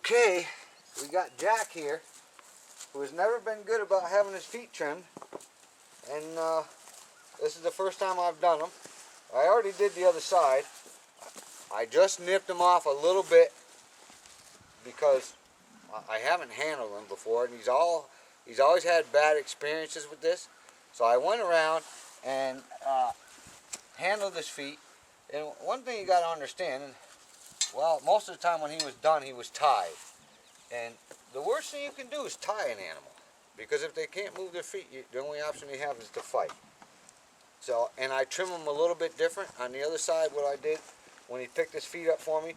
Okay, we got Jack here, who has never been good about having his feet trimmed, and this is the first time I've done them. I already did the other side. I just nipped him off a little bit because I haven't handled him before, and he's always had bad experiences with this. So I went around and handled his feet. And one thing you got to understand, well, most of the time when he was done, he was tied. And the worst thing you can do is tie an animal, because if they can't move their feet, the only option you have is to fight. So, and I trim him a little bit different. On the other side, what I did, when he picked his feet up for me,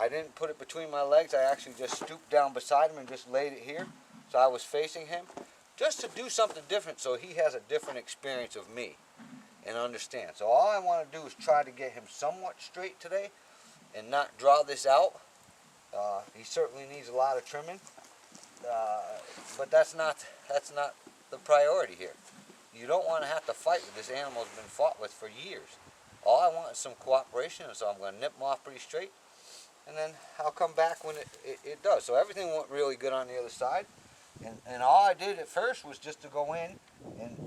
I didn't put it between my legs. I actually just stooped down beside him and just laid it here. So I was facing him, just to do something different so he has a different experience of me and understand. So all I want to do is try to get him somewhat straight today and not draw this out. He certainly needs a lot of trimming, but that's not the priority here. You don't want to have to fight with this animal that's been fought with for years. All I want is some cooperation, so I'm going to nip him off pretty straight, and then I'll come back when it does. So everything went really good on the other side, and all I did at first was just to go in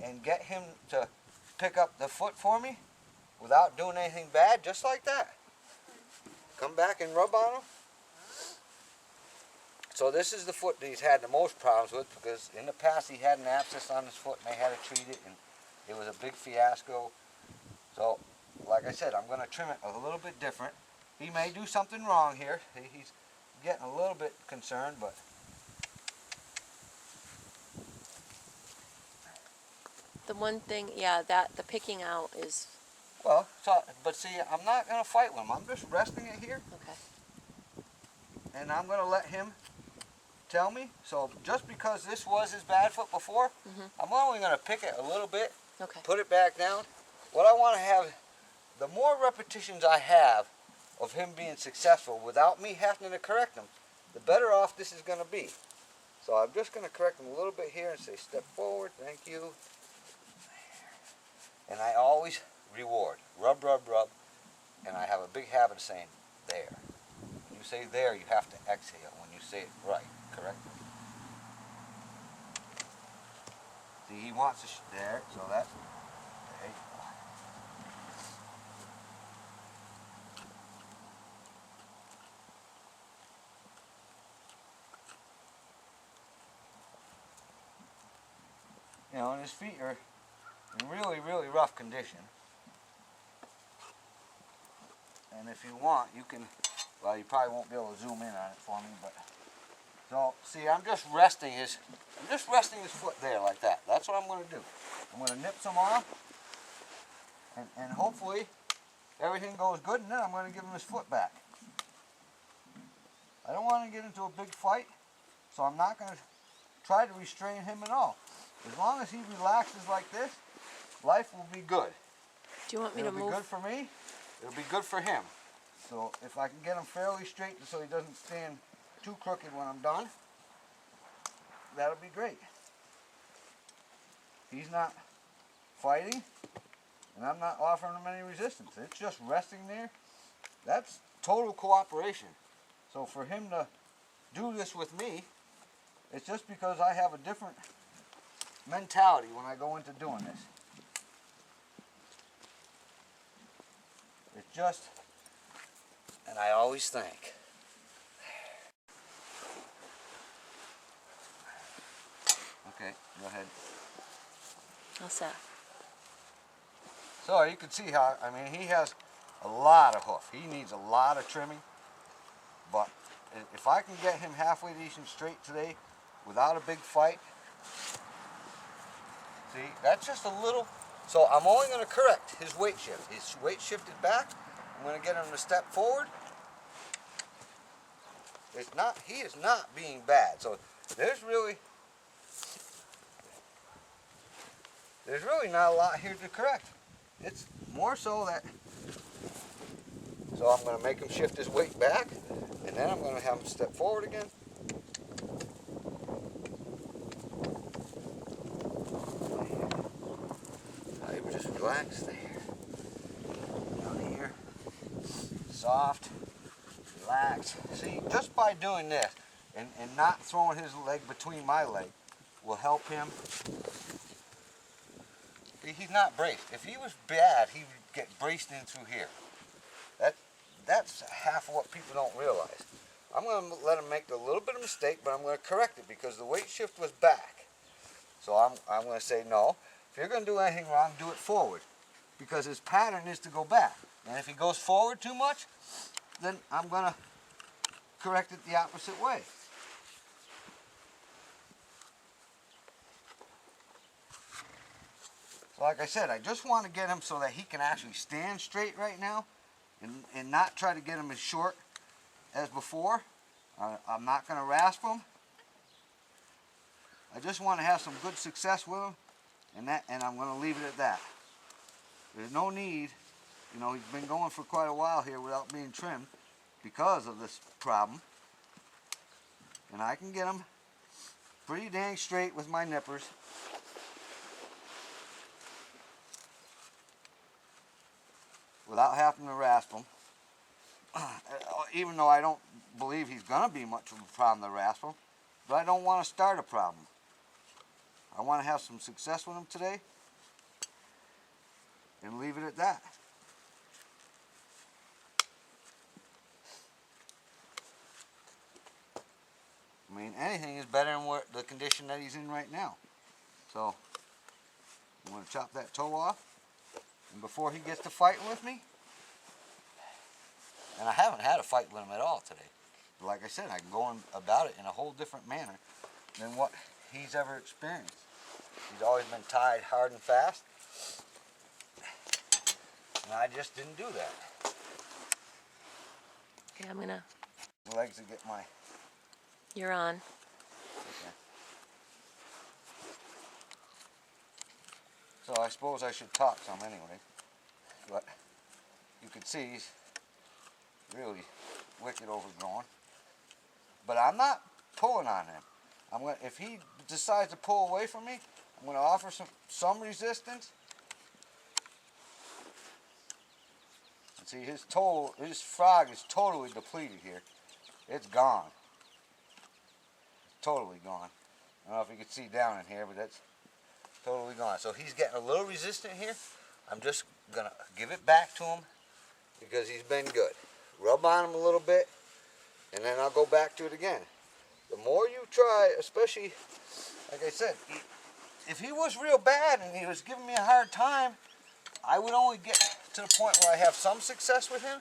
and get him to pick up the foot for me without doing anything bad, just like that. Come back and rub on him. So this is the foot that he's had the most problems with, because in the past he had an abscess on his foot and they had to treat it, and it was a big fiasco. So, like I said, I'm going to trim it a little bit different. He may do something wrong here. He's getting a little bit concerned, but the one thing, yeah, that the picking out is well. So, but see, I'm not going to fight with him. I'm just resting it here. okay. And I'm going to let him tell me. So just because this was his bad foot before, I'm only going to pick it a little bit, Okay. put it back down. What I want to have, the more repetitions I have of him being successful without me having to correct him, the better off this is going to be. So I'm just going to correct him a little bit here and say, step forward, thank you. And I always reward, rub, rub, rub, and I have a big habit of saying, there. When you say there, you have to exhale when you say it right, correct? See, he wants to, there, so that's, there you go. You know, and his feet are in really, really rough condition. And if you want, you can, well, you probably won't be able to zoom in on it for me, but, so, see, I'm just resting his foot there like that. That's what I'm going to do. I'm going to nip some off, and hopefully everything goes good, and then I'm going to give him his foot back. I don't want to get into a big fight, so I'm not going to try to restrain him at all. As long as he relaxes like this, life will be good. Do you want me to move? It'll be good for me. It'll be good for him. So if I can get him fairly straight so he doesn't stand too crooked when I'm done, that'll be great. He's not fighting, and I'm not offering him any resistance. It's just resting there. That's total cooperation. So for him to do this with me, it's just because I have a different mentality when I go into doing this. It's just, and I always think, okay, go ahead. How's that? So you can see how, I mean, he has a lot of hoof. He needs a lot of trimming, but if I can get him halfway decent straight today without a big fight, see, that's just a little. So I'm only going to correct his weight shift. His weight shifted back. I'm going to get him to step forward. He is not being bad. So there's really not a lot here to correct. It's more so that, so I'm going to make him shift his weight back, and then I'm going to have him step forward again. Just relax there. Down here. Soft. Relax. See, just by doing this, and not throwing his leg between my leg will help him. He's not braced. If he was bad, he would get braced in through here. That's half of what people don't realize. I'm going to let him make a little bit of mistake, but I'm going to correct it because the weight shift was back. So I'm going to say, no, if you're going to do anything wrong, do it forward, because his pattern is to go back. And if he goes forward too much, then I'm going to correct it the opposite way. So like I said, I just want to get him so that he can actually stand straight right now and not try to get him as short as before. I'm not going to rasp him. I just want to have some good success with him, and I'm going to leave it at that. There's no need, you know, he's been going for quite a while here without being trimmed because of this problem. And I can get him pretty dang straight with my nippers. Without having to rasp him. Even though I don't believe he's going to be much of a problem to rasp him, but I don't want to start a problem. I want to have some success with him today and leave it at that. I mean, anything is better than the condition that he's in right now. So, I'm going to chop that toe off. And before he gets to fighting with me, and I haven't had a fight with him at all today. But like I said, I can go about it in a whole different manner than what he's ever experienced. He's always been tied hard and fast. And I just didn't do that. Okay, I'm gonna. My legs to get my... You're on. Okay. So I suppose I should talk some anyway. But you can see he's really wicked overgrown. But I'm not pulling on him. If he decides to pull away from me, I'm going to offer some resistance. And see, his frog is totally depleted here. It's gone. Totally gone. I don't know if you can see down in here, but that's totally gone. So he's getting a little resistant here. I'm just going to give it back to him because he's been good. Rub on him a little bit, and then I'll go back to it again. The more you try, especially, like I said, if he was real bad and he was giving me a hard time, I would only get to the point where I have some success with him.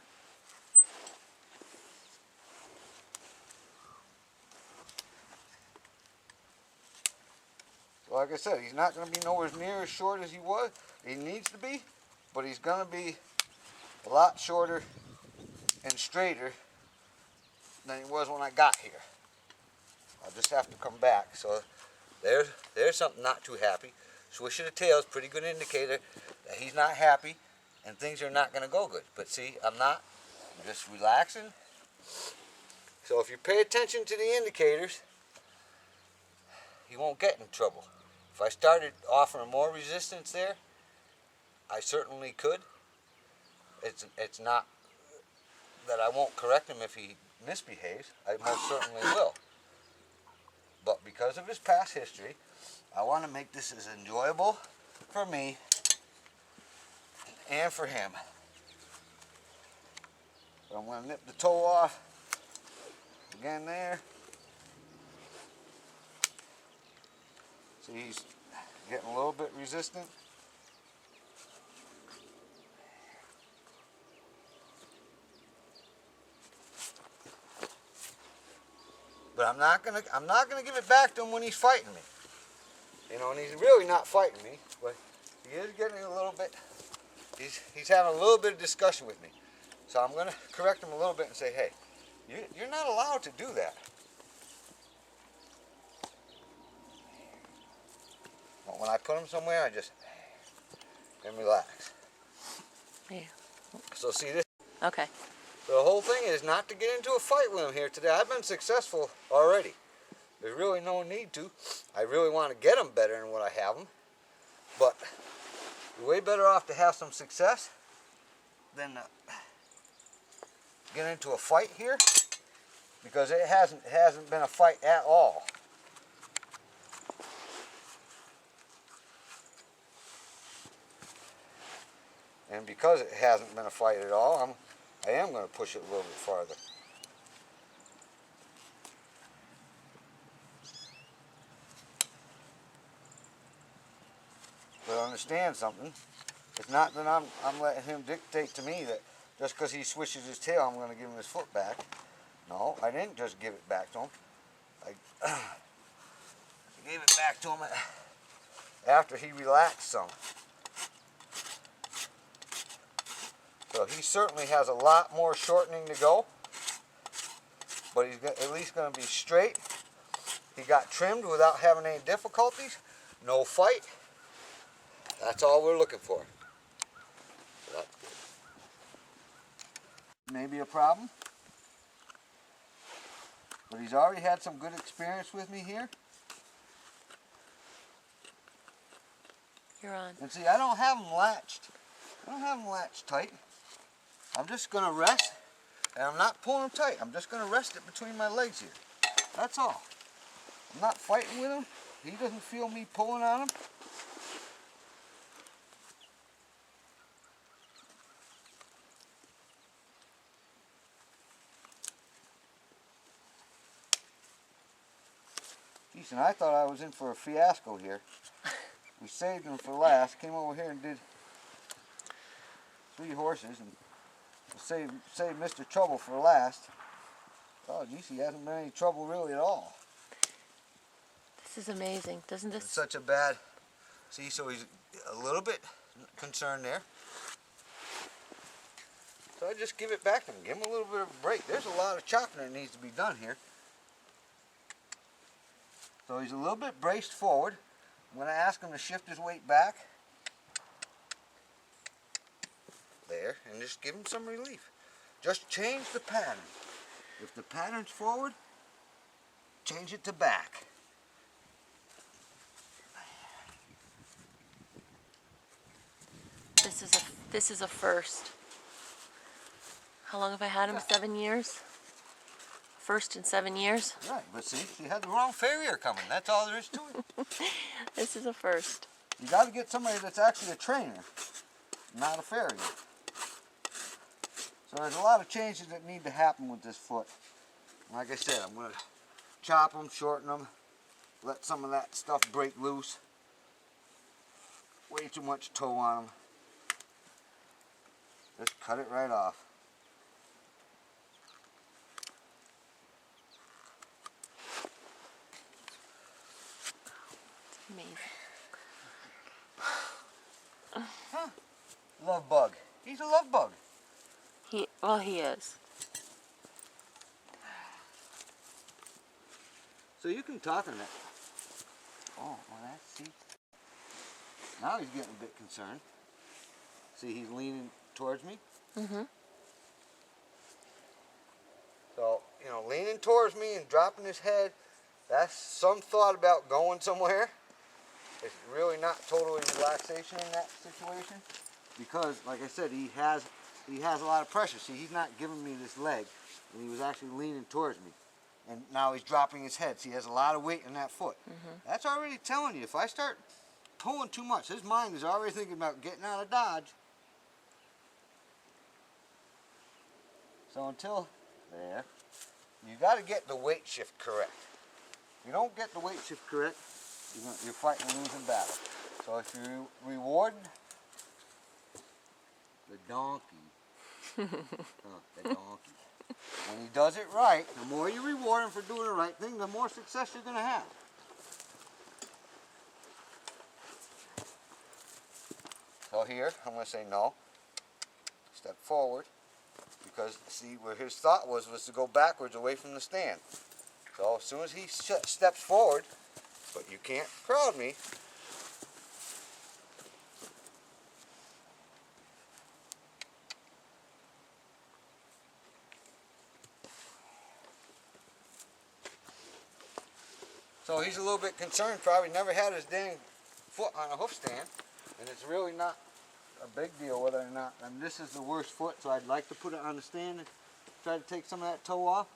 So like I said, he's not going to be nowhere near as short as he needs to be, but he's going to be a lot shorter and straighter than he was when I got here. I'll just have to come back. So there's something not too happy. Swish of the tail is a pretty good indicator that he's not happy and things are not going to go good. But see, I'm not. I'm just relaxing. So if you pay attention to the indicators, he won't get in trouble. If I started offering more resistance there, I certainly could. It's not that I won't correct him if he misbehaves. I most certainly will. But because of his past history, I want to make this as enjoyable for me and for him. So I'm going to nip the toe off again there. See, he's getting a little bit resistant. But I'm not gonna give it back to him when he's fighting me. You know, and he's really not fighting me, but he is getting a little bit. He's having a little bit of discussion with me. So I'm gonna correct him a little bit and say, hey, you're not allowed to do that. But when I put him somewhere, I just and relax. Yeah. So see this? Okay. So the whole thing is not to get into a fight with him here today. I've been successful already. There's really no need to. I really want to get him better than what I have him. But you're way better off to have some success than get into a fight here because it hasn't been a fight at all. And because it hasn't been a fight at all, I am going to push it a little bit farther. But understand something. It's not that I'm letting him dictate to me that just because he swishes his tail, I'm going to give him his foot back. No, I didn't just give it back to him. I gave it back to him after he relaxed some. So he certainly has a lot more shortening to go, but he's at least going to be straight. He got trimmed without having any difficulties. No fight. That's all we're looking for. So that's good. Maybe a problem, but he's already had some good experience with me here. You're on. And see, I don't have him latched. I don't have him latched tight. I'm just going to rest, and I'm not pulling him tight. I'm just going to rest it between my legs here. That's all. I'm not fighting with him. He doesn't feel me pulling on him. Geez, and I thought I was in for a fiasco here. We saved him for last. Came over here and did 3 horses and saved Mr. Trouble for last. Oh, geez, he hasn't been any trouble really at all. This is amazing, doesn't this? It's such a bad. See, so he's a little bit concerned there. So I just give it back to him. Give him a little bit of a break. There's a lot of chopping that needs to be done here. So he's a little bit braced forward. I'm going to ask him to shift his weight back. There, and just give him some relief. Just change the pattern. If the pattern's forward, change it to back. This is a first. How long have I had him? 7 years? First in 7 years? Right, but see, you had the wrong farrier coming. That's all there is to it. This is a first. You got to get somebody that's actually a trainer, not a farrier. So there's a lot of changes that need to happen with this foot. Like I said, I'm going to chop them, shorten them, let some of that stuff break loose. Way too much toe on them. Just cut it right off. It's amazing. Huh. Love bug. He's a love bug. He is. So you can talk on that. Oh, well that's, see. Now he's getting a bit concerned. See, he's leaning towards me. Mm-hmm. So, you know, leaning towards me and dropping his head, that's some thought about going somewhere. It's really not totally relaxation in that situation. Because, like I said, he has a lot of pressure. See, he's not giving me this leg, and he was actually leaning towards me. And now he's dropping his head. See, he has a lot of weight in that foot. Mm-hmm. That's already telling you, if I start pulling too much, his mind is already thinking about getting out of Dodge. So until there, you got to get the weight shift correct. If you don't get the weight shift correct, you're fighting a losing battle. So if you reward the donkey, the donkey, when he does it right, the more you reward him for doing the right thing, the more success you're going to have. So here, I'm going to say no. Step forward. Because, see, where his thought was to go backwards away from the stand. So as soon as he steps forward, but you can't crowd me. So he's a little bit concerned, probably never had his dang foot on a hoof stand, and it's really not a big deal whether or not, and this is the worst foot, so I'd like to put it on the stand and try to take some of that toe off.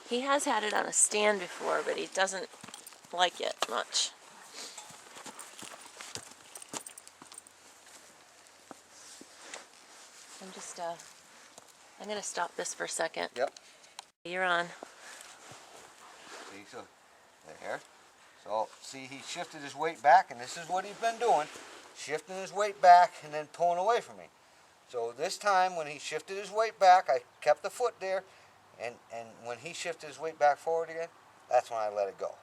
He has had it on a stand before, but he doesn't like it much. I'm gonna stop this for a second. Yep. You're on. See, so there. So see, he shifted his weight back, and this is what he's been doing, shifting his weight back and then pulling away from me. So this time when he shifted his weight back, I kept the foot there, and when he shifted his weight back forward again, that's when I let it go.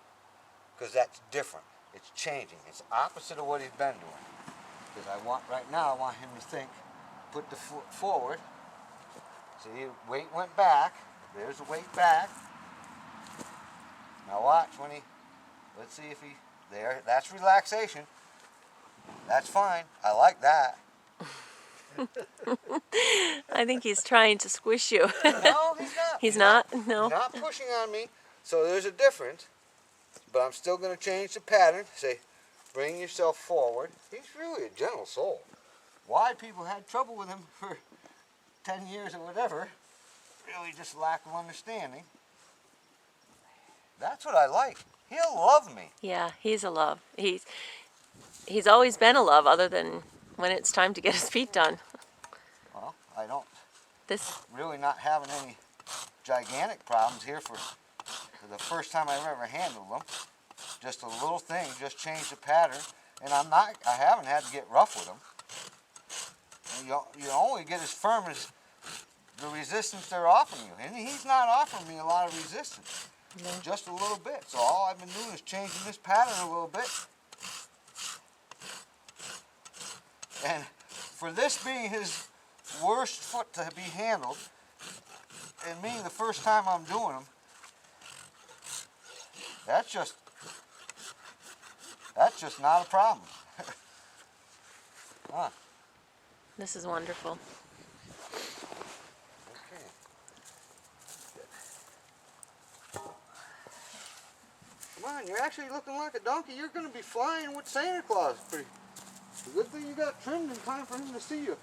Because that's different. It's changing. It's opposite of what he's been doing. Because I want him to think, put the foot forward. See, the weight went back. There's the weight back. Now watch when he, let's see if he, there, that's relaxation. That's fine. I like that. I think he's trying to squish you. No, he's not. He's not? No. He's not pushing on me. So there's a difference. But I'm still going to change the pattern. Say, bring yourself forward. He's really a gentle soul. Why people had trouble with him for 10 years or whatever, really just lack of understanding. That's what I like. He'll love me. Yeah, he's a love. He's always been a love, other than when it's time to get his feet done. Well, I don't This, really not having any gigantic problems here for the first time I've ever handled them. Just a little thing, just change the pattern, and I haven't had to get rough with them. You only get as firm as the resistance they're offering you, and he's not offering me a lot of resistance, no. just a little bit. So all I've been doing is changing this pattern a little bit. And for this being his worst foot to be handled, and me the first time I'm doing them, that's just not a problem. Huh. This is wonderful. Okay. Come on, you're actually looking like a donkey. You're going to be flying with Santa Claus. Pretty. Good thing you got trimmed in time for him to see you.